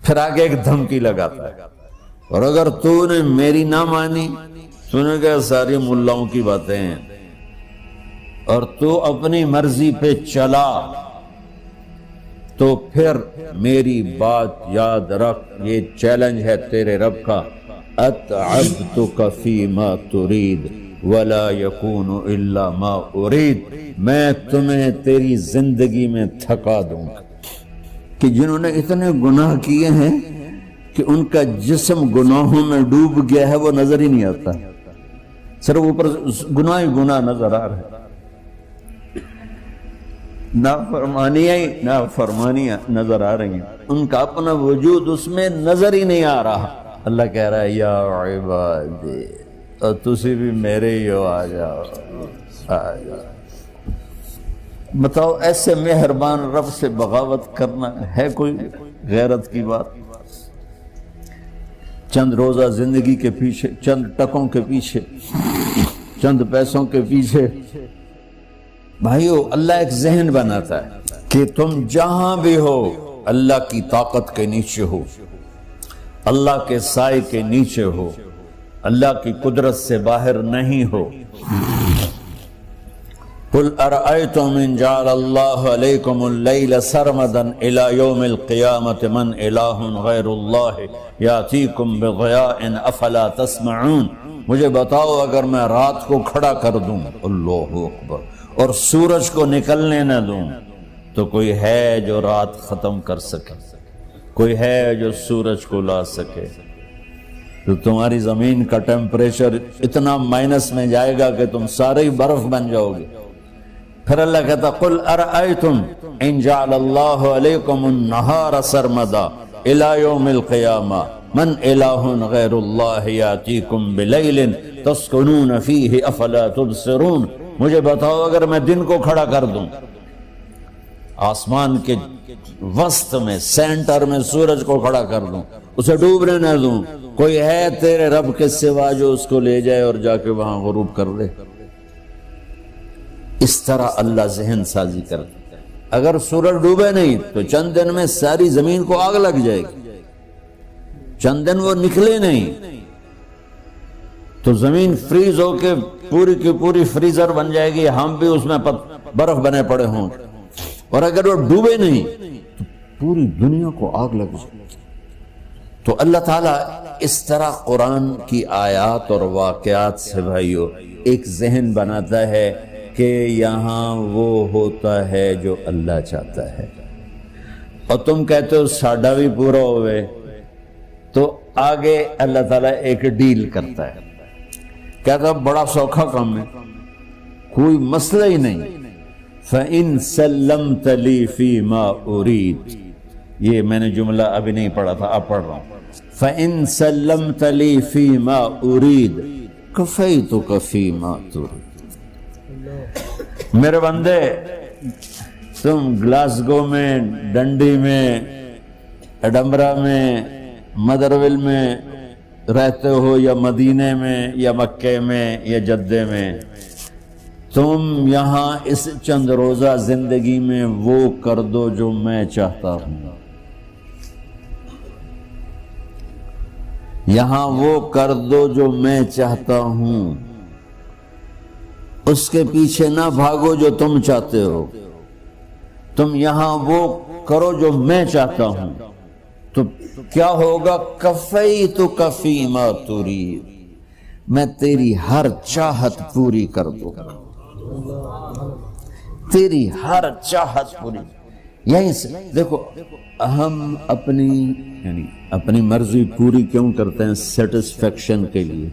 پھر آگے ایک دھمکی لگاتا ہے، اور اگر تو نے میری نہ مانی، تو نے کہا ساری ملاؤں کی باتیں ہیں، اور تو اپنی مرضی پہ چلا، تو پھر میری بات یاد رکھ، یہ چیلنج ہے تیرے رب کا، اتعبتک فیما ترید ولا یکون الا ما ارید، میں تمہیں تیری زندگی میں تھکا دوں گا۔ کہ جنہوں نے اتنے گناہ کیے ہیں کہ ان کا جسم گناہوں میں ڈوب گیا ہے، وہ نظر ہی نہیں آتا، صرف اوپر گناہ ہی گناہ نظر آ رہا ہے، نافرمانیاں نظر آ رہی ہیں، ان کا اپنا وجود اس میں نظر ہی نہیں آ رہا۔ اللہ کہہ رہا ہے یا عبادی، اور تسی بھی میرے ہی ہو، آ جاؤ آ جاؤ۔ بتاؤ ایسے مہربان رب سے بغاوت کرنا ہے کوئی غیرت کی بات؟ چند روزہ زندگی کے پیچھے، چند ٹکوں کے پیچھے، چند پیسوں کے پیچھے، بھائیو اللہ ایک ذہن بناتا ہے کہ تم جہاں بھی ہو اللہ کی طاقت کے نیچے ہو، اللہ کے سائے کے نیچے ہو، اللہ کی قدرت سے باہر نہیں ہو۔ قل ارأيتم ان جعل الله عليكم الليل سرمدا الى يوم القيامة من اله غير الله ياتيكم بضياء افلا تسمعون، مجھے بتاؤ اگر میں رات کو کھڑا کر دوں، اللہ اکبر، اور سورج کو نکلنے نہ دوں، تو کوئی ہے جو رات ختم کر سکے؟ کوئی ہے جو سورج کو لا سکے؟ تو تمہاری زمین کا ٹیمپریچر اتنا مائنس میں جائے گا کہ تم سارے ہی برف بن جاؤ گے۔ پھر اللہ کہتا قل ارأیتم ان جعل اللہ علیکم النہار سرمدا الى یوم القیامہ من الہ غیر اللہ یاتیکم بلیل تسکنون فیہ افلا تبصرون، مجھے بتاؤ اگر میں دن کو کھڑا کر دوں، آسمان کے وسط میں سینٹر میں سورج کو کھڑا کر دوں، اسے ڈوبنے نہ دوں، کوئی ہے تیرے رب کے سوا جو اس کو لے جائے اور جا کے وہاں غروب کر دے؟ اس طرح اللہ ذہن سازی کرتا ہے۔ اگر سورج ڈوبے نہیں تو چند دن میں ساری زمین کو آگ لگ جائے گی، چند دن وہ نکلے نہیں تو زمین فریز ہو کے پوری کی پوری فریزر بن جائے گی، ہم بھی اس میں برف بنے پڑے ہوں، اور اگر وہ ڈوبے نہیں تو پوری دنیا کو آگ لگ جائے گی۔ تو اللہ تعالیٰ اس طرح قرآن کی آیات اور واقعات سے بھائیو ایک ذہن بناتا ہے کہ یہاں وہ ہوتا ہے جو اللہ چاہتا ہے، اور تم کہتے ہو ساڈا بھی پورا ہوئے، تو آگے اللہ تعالیٰ ایک ڈیل کرتا ہے، کہتا بڑا سوکھا کام ہے، کوئی مسئلہ ہی نہیں، فَإِن سَلَّمْتَ لِي فِي مَا أُرِيد، یہ میں نے جملہ ابھی نہیں پڑھا تھا، اب پڑھ رہا ہوں، فَإِن سَلَّمْتَ لِي فِي مَا أُرِيد كَفَيْتُكَ فِي مَا تُرِيد۔ میرے بندے، تم گلاسگو میں، ڈنڈی میں، ایڈمبرا میں، مدرول میں رہتے ہو، یا مدینے میں، یا مکے میں، یا جدے میں، تم یہاں اس چند روزہ زندگی میں وہ کر دو جو میں چاہتا ہوں، یہاں وہ کر دو جو میں چاہتا ہوں، اس کے پیچھے نہ بھاگو جو تم چاہتے ہو، تم یہاں وہ کرو جو میں چاہتا ہوں، تو کیا ہوگا؟ کفیتک فیما ترید، میں تیری ہر چاہت پوری کر دوں گا، تیری ہر چاہت پوری۔ یہیں سے دیکھو ہم اپنی مرضی پوری کیوں کرتے ہیں؟ سیٹسفیکشن کے لیے۔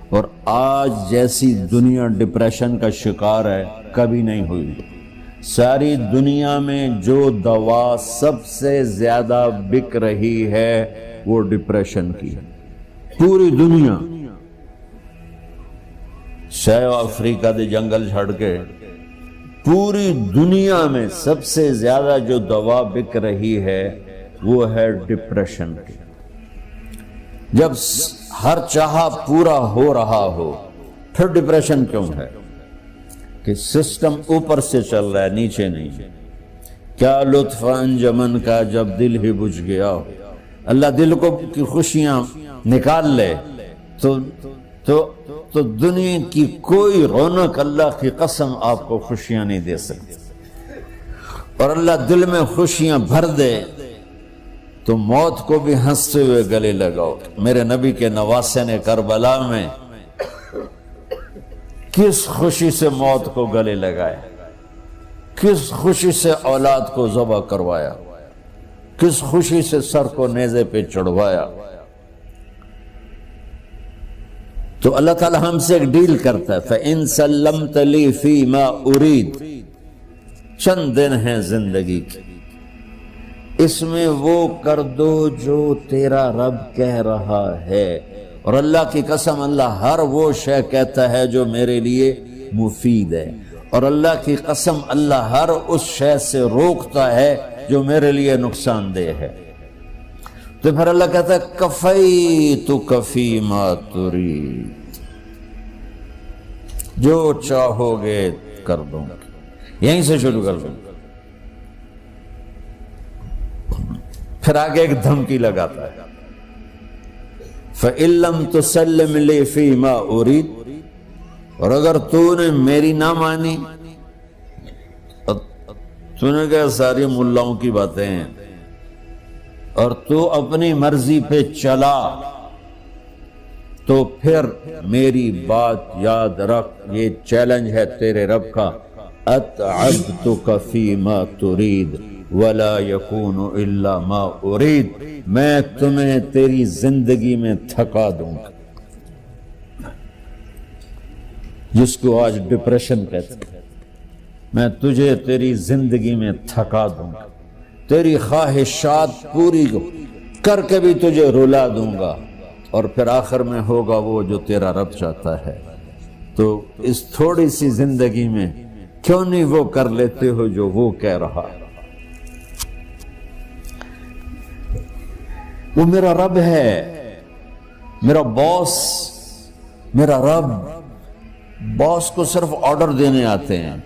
اور آج جیسی دنیا ڈپریشن کا شکار ہے کبھی نہیں ہوئی۔ ساری دنیا میں جو دوا سب سے زیادہ بک رہی ہے وہ ڈپریشن کی ہے، پوری دنیا، ساؤتھ افریقہ دے جنگل چھڑ کے پوری دنیا میں سب سے زیادہ جو دوا بک رہی ہے وہ ہے ڈپریشن کی۔ جب ہر چاہا پورا ہو رہا ہو پھر ڈپریشن کیوں ہے؟ کہ سسٹم اوپر سے چل رہا ہے، نیچے نہیں۔ کیا لطف انجمن کا جب دل ہی بجھ گیا ہو، اللہ دل کو کی خوشیاں نکال لے تو دنیا کی کوئی رونق اللہ کی قسم آپ کو خوشیاں نہیں دے سکتی، اور اللہ دل میں خوشیاں بھر دے تو موت کو بھی ہنستے ہوئے گلے لگاؤ۔ میرے نبی کے نواسے نے کربلا میں کس خوشی سے موت کو گلے لگایا، کس خوشی سے اولاد کو ذبح کروایا، کس خوشی سے سر کو نیزے پہ چڑھوایا۔ تو اللہ تعالی ہم سے ایک ڈیل کرتا ہے، فَإِن سَلَّمْتَ لِي فِي مَا أُرِيد، چند دن ہیں زندگی کی، اس میں وہ کر دو جو تیرا رب کہہ رہا ہے۔ اور اللہ کی قسم اللہ ہر وہ شے کہتا ہے جو میرے لیے مفید ہے، اور اللہ کی قسم اللہ ہر اس شے سے روکتا ہے جو میرے لیے نقصان دہ ہے۔ تو پھر اللہ کہتا ہے کفیتک فی ما ترید، جو چاہو گے کر دوں گا، یہیں سے شروع کر دوں گا۔ پھر آگے ایک دھمکی لگاتا ہے، فَإِن لَّمْ تُسَلِّمْ لِي فِي مَا أُرِيدُ، اور اگر تو نے میری نہ مانی، تو نے کہا ساری ملاؤں کی باتیں ہیں، اور تو اپنی مرضی پہ چلا، تو پھر میری بات یاد رکھ، یہ چیلنج ہے تیرے رب کا، أَتْعَبْتُكَ فِي مَا تُرِيدُ وَلَا يَكُونُ إِلَّا مَا أُرِيدُ، میں تمہیں تیری زندگی میں تھکا دوں گا، جس کو آج ڈپریشن کہتے ہیں، میں تجھے تیری زندگی میں تھکا دوں گا، تیری خواہشات پوری کر کے بھی تجھے رلا دوں گا، اور پھر آخر میں ہوگا وہ جو تیرا رب چاہتا ہے۔ تو اس تھوڑی سی زندگی میں کیوں نہیں وہ کر لیتے ہو جو وہ کہہ رہا ہے؟ وہ میرا رب ہے، میرا باس، میرا رب۔ باس کو صرف آرڈر دینے آتے ہیں،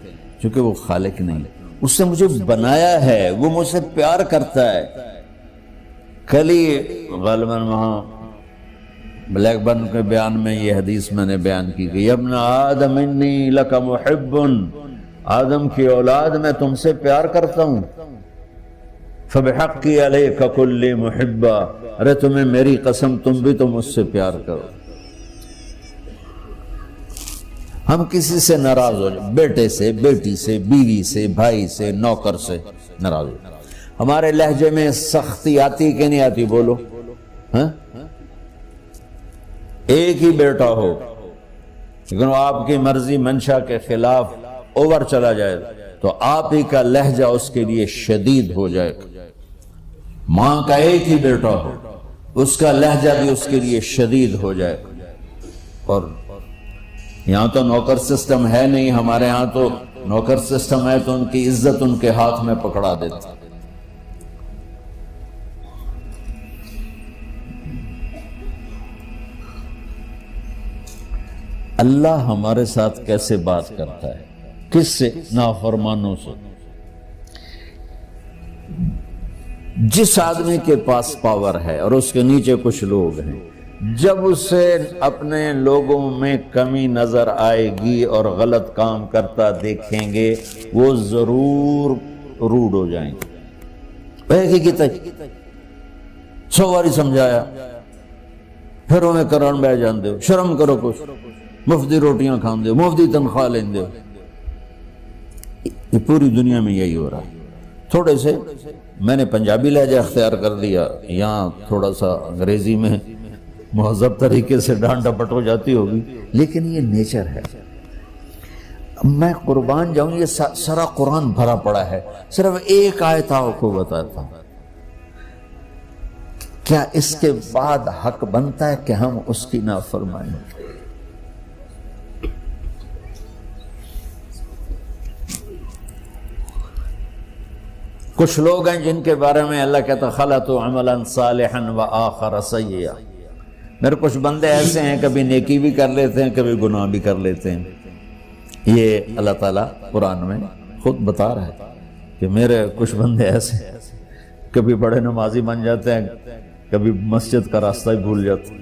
چونکہ وہ خالق نہیں، اس نے مجھے بنایا ہے، وہ مجھ سے پیار کرتا ہے۔ کل ہی غالباً وہاں بلیک برن کے بیان میں یہ حدیث میں نے بیان کی کہ ابن آدم انی لک محب، آدم کی اولاد میں تم سے پیار کرتا ہوں، فبحقی علیک کل محبا، ارے تمہیں میری قسم تم بھی تو مجھ سے پیار کرو۔ ہم کسی سے ناراض ہو جائیں، بیٹے سے، بیٹی سے، بیوی سے، بھائی سے، نوکر سے ناراض ہو، ہمارے لہجے میں سختی آتی کہ نہیں آتی؟ بولو ہاں؟ ایک ہی بیٹا ہو لیکن وہ آپ کی مرضی منشا کے خلاف اوور چلا جائے تو آپ ہی کا لہجہ اس کے لیے شدید ہو جائے گا۔ ماں کا ایک ہی بیٹا ہو، اس کا لہجہ بھی اس کے لیے شدید ہو جائے گا۔ اور یہاں تو نوکر سسٹم ہے نہیں، ہمارے ہاں تو نوکر سسٹم ہے تو ان کی عزت ان کے ہاتھ میں پکڑا دیتا۔ اللہ ہمارے ساتھ کیسے بات کرتا ہے؟ کس سے؟ نافرمانوں سے۔ جس آدمی کے پاس پاور ہے اور اس کے نیچے کچھ لوگ ہیں، جب اسے اپنے لوگوں میں کمی نظر آئے گی اور غلط کام کرتا دیکھیں گے، وہ ضرور روڈ ہو جائیں گے۔ ایک ہی کی تک 100 باری سمجھایا، پھر انہیں کران بہ جان دے، شرم کرو، کچھ مفتی روٹیاں کھان دے، مفتی تنخواہ لین دے۔ یہ پوری دنیا میں یہی ہو رہا ہے۔ تھوڑے سے میں نے پنجابی لہجہ اختیار کر لیا، یہاں تھوڑا سا انگریزی میں مہذب طریقے سے ڈانٹ ڈپٹ ہو جاتی ہوگی، لیکن یہ نیچر ہے۔ میں قربان جاؤں، یہ سارا قرآن بھرا پڑا ہے، صرف ایک آیت آپ کو بتاتا ہوں۔ کیا اس کے بعد حق بنتا ہے کہ ہم اس کی نافرمانی کریں؟ کچھ لوگ ہیں جن کے بارے میں اللہ کہتا خلطوا عملا صالحا وآخر سیئا، میرے کچھ بندے ایسے ہیں کبھی نیکی بھی کر لیتے ہیں، کبھی گناہ بھی کر لیتے ہیں۔ یہ اللہ تعالیٰ قرآن میں خود بتا رہا ہے کہ میرے کچھ بندے ایسے ہیں، کبھی بڑے نمازی بن جاتے ہیں، کبھی مسجد کا راستہ ہی بھول جاتے.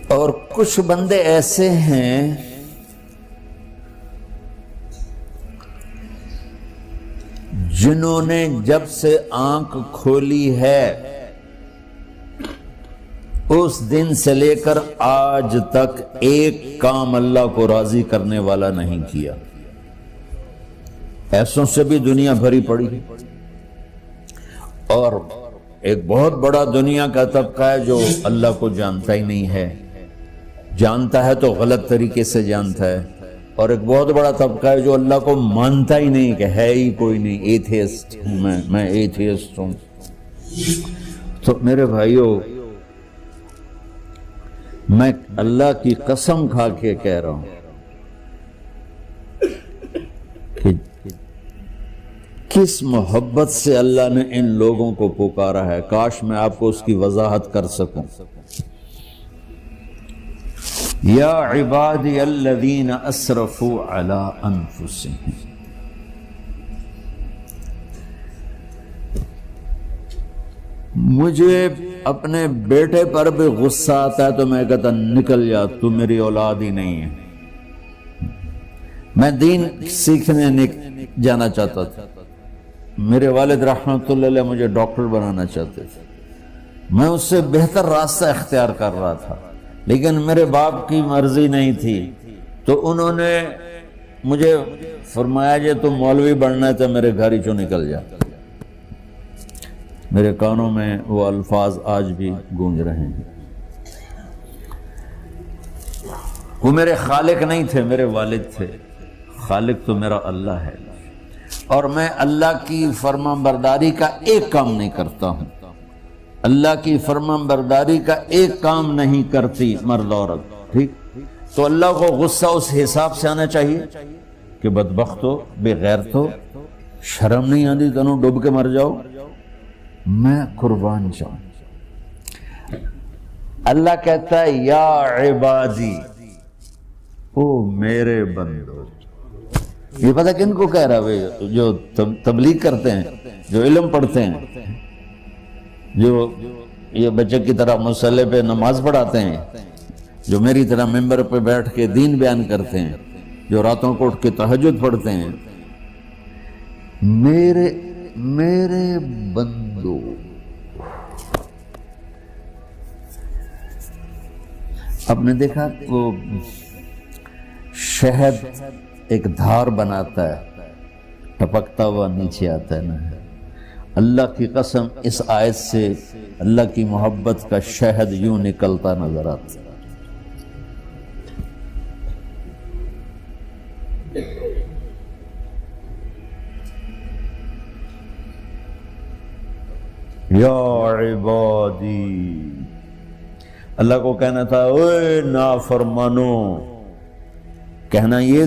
اور کچھ بندے ایسے ہیں جنہوں نے جب سے آنکھ کھولی ہے اس دن سے لے کر آج تک ایک کام اللہ کو راضی کرنے والا نہیں کیا. ایسوں سے بھی دنیا بھری پڑی ہے. اور ایک بہت بڑا دنیا کا طبقہ ہے جو اللہ کو جانتا ہی نہیں ہے، جانتا ہے تو غلط طریقے سے جانتا ہے. اور ایک بہت بڑا طبقہ ہے جو اللہ کو مانتا ہی نہیں کہ ہے ہی کوئی نہیں. ایتھیسٹ ہوں میں ایتھیسٹ ہوں. تو میرے بھائیوں، میں اللہ کی قسم کھا کے کہہ رہا ہوں کہ کس محبت سے اللہ نے ان لوگوں کو پکارا ہے، کاش میں آپ کو اس کی وضاحت کر سکوں. یا عبادی الذین اسرفوا علی انفسہم. مجھے اپنے بیٹے پر بھی غصہ آتا ہے تو میں کہتا نکل جا، تو میری اولاد ہی نہیں ہے. میں دین سیکھنے جانا چاہتا تھا. میرے والد رحمۃ اللہ علیہ مجھے ڈاکٹر بنانا چاہتے تھے. میں اس سے بہتر راستہ اختیار کر رہا تھا، لیکن میرے باپ کی مرضی نہیں تھی. تو انہوں نے مجھے فرمایا جی تم مولوی بننا ہے تو میرے گھر ہی چوں نکل جا. میرے کانوں میں وہ الفاظ آج بھی گونج رہے ہیں. وہ میرے خالق نہیں تھے، میرے والد تھے. خالق تو میرا اللہ ہے، اور میں اللہ کی فرمان برداری کا ایک کام نہیں کرتا ہوں. اللہ کی فرمان برداری کا ایک کام نہیں کرتی مرد عورت. ٹھیک، تو اللہ کو غصہ اس حساب سے آنا چاہیے کہ بدبخت ہو، بے غیرت ہو، شرم نہیں آتی تنوں ڈوب کے مر جاؤ. میں قربان جاؤں. اللہ کہتا ہے یا عبادی، او میرے بندو. یہ پتہ کن کو کہہ رہا ہے؟ جو تبلیغ کرتے ہیں، جو علم پڑھتے ہیں، جو یہ بچے کی طرح مصلی پہ نماز پڑھاتے ہیں، جو میری طرح ممبر پہ بیٹھ کے دین بیان کرتے ہیں، جو راتوں کو اٹھ کے تہجد پڑھتے ہیں. میرے بندو، آپ نے دیکھا وہ شہد ایک دھار بناتا ہے، ٹپکتا ہوا نیچے آتا ہے نا. اللہ کی قسم اس آیت سے اللہ کی محبت کا شہد یوں نکلتا نظر آتا ہے. یا عبادی، اللہ کو کہنا تھا اوے نافرمانو. کہنا یہ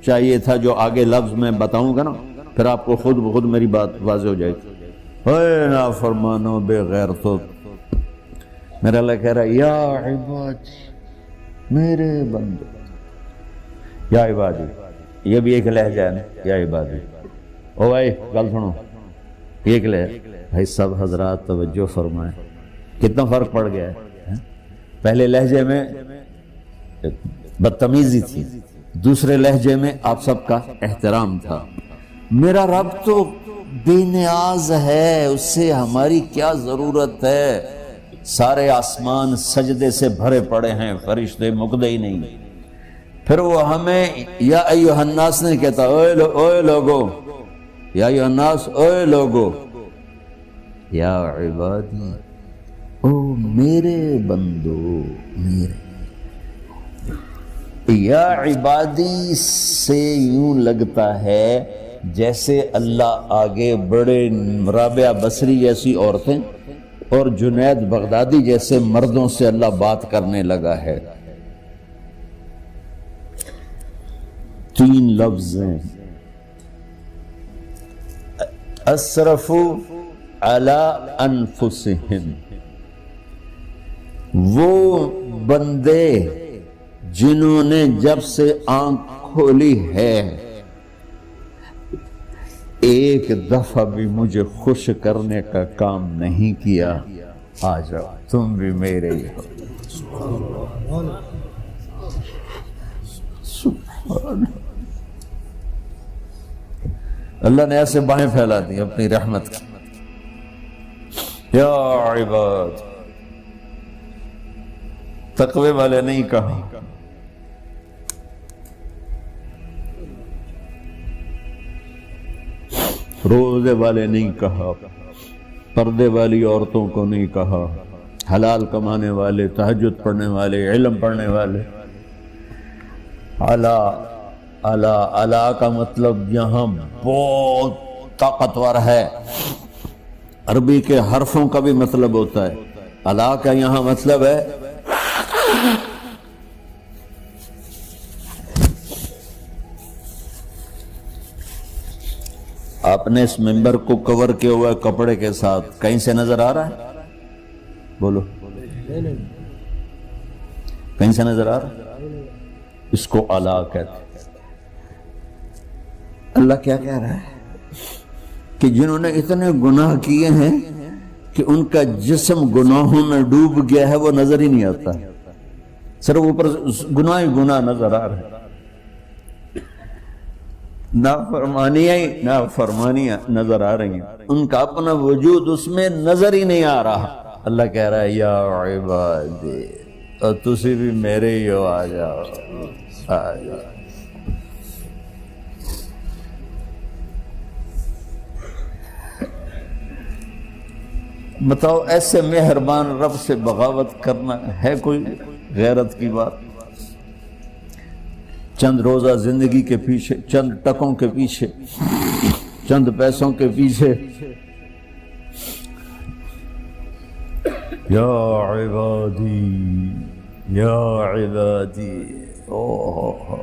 چاہیے تھا جو آگے لفظ میں بتاؤں گا نا، پھر آپ کو خود بخود میری بات واضح ہو جائے گی. اوے نافرمانو، بے غیرتو. میرا اللہ کہہ رہا ہے یا عبادی، میرے بندو. یا عبادی یہ بھی ایک لہجہ ہے نا، یا عبادی. او بھائی گل سنو، ایک لہجہ. بھائی سب حضرات توجہ فرمائیں، کتنا فرق پڑ گیا ہے. پہلے لہجے میں بدتمیزی تھی، دوسرے لہجے میں آپ سب کا احترام تھا. میرا رب تو بے نیاز ہے، اس سے ہماری کیا ضرورت ہے. سارے آسمان سجدے سے بھرے پڑے ہیں، فرشتے مکدے ہی نہیں. پھر وہ ہمیں یا ایھا الناس نہیں کہتا، اوے لوگو، یا ایھا الناس، اوے لوگو. یا عبادی، او میرے بندو، میرے. یا عبادی سے یوں لگتا ہے جیسے اللہ آگے بڑے رابعہ بصری جیسی عورتیں اور جنید بغدادی جیسے مردوں سے اللہ بات کرنے لگا ہے. 3 لفظ ہیں، اسرفوا علی انفسہم. وہ بندے جنہوں نے جب سے آنکھ کھولی ہے ایک دفعہ بھی مجھے خوش کرنے کا کام نہیں کیا، آ جاؤ تم بھی میرے ہی ہو۔ سبحان اللہ نے ایسے باہیں پھیلا دی اپنی رحمت کی۔ یا عباد، تقوی والے نہیں کہا، روزے والے نہیں کہا، پردے والی عورتوں کو نہیں کہا، حلال کمانے والے، تہجد پڑھنے والے، علم پڑھنے والے۔ اعلیٰ اعلیٰ اعلیٰ کا مطلب یہاں بہت طاقتور ہے، عربی کے حرفوں کا بھی مطلب ہوتا ہے۔ اعلیٰ کا یہاں مطلب ہے آپ نے اس ممبر کو کور کیا ہوا ہے کپڑے کے ساتھ، کہیں سے نظر آ رہا ہے؟ بولو، کہیں سے نظر آ رہا ہے؟ اس کو اعلیٰ کہتے ہیں۔ اللہ کیا کہہ رہا ہے کہ جنہوں نے اتنے گناہ کیے ہیں کہ ان کا جسم گناہوں میں ڈوب گیا ہے، وہ نظر ہی نہیں آتا، صرف اوپر گناہ ہی گناہ نظر آ رہا ہے، نافرمانیاں نظر آ رہی ہیں، ان کا اپنا وجود اس میں نظر ہی نہیں آ رہا۔ اللہ کہہ رہا ہے یا عبادی، اور تسی بھی میرے ہی ہو، آ جاؤ آ جاؤ۔ بتاؤ ایسے مہربان رب سے بغاوت کرنا ہے کوئی غیرت کی بات؟ چند روزہ زندگی کے پیچھے، چند ٹکوں کے پیچھے، چند پیسوں کے پیچھے، یا عبادی یا عبادی، اوہ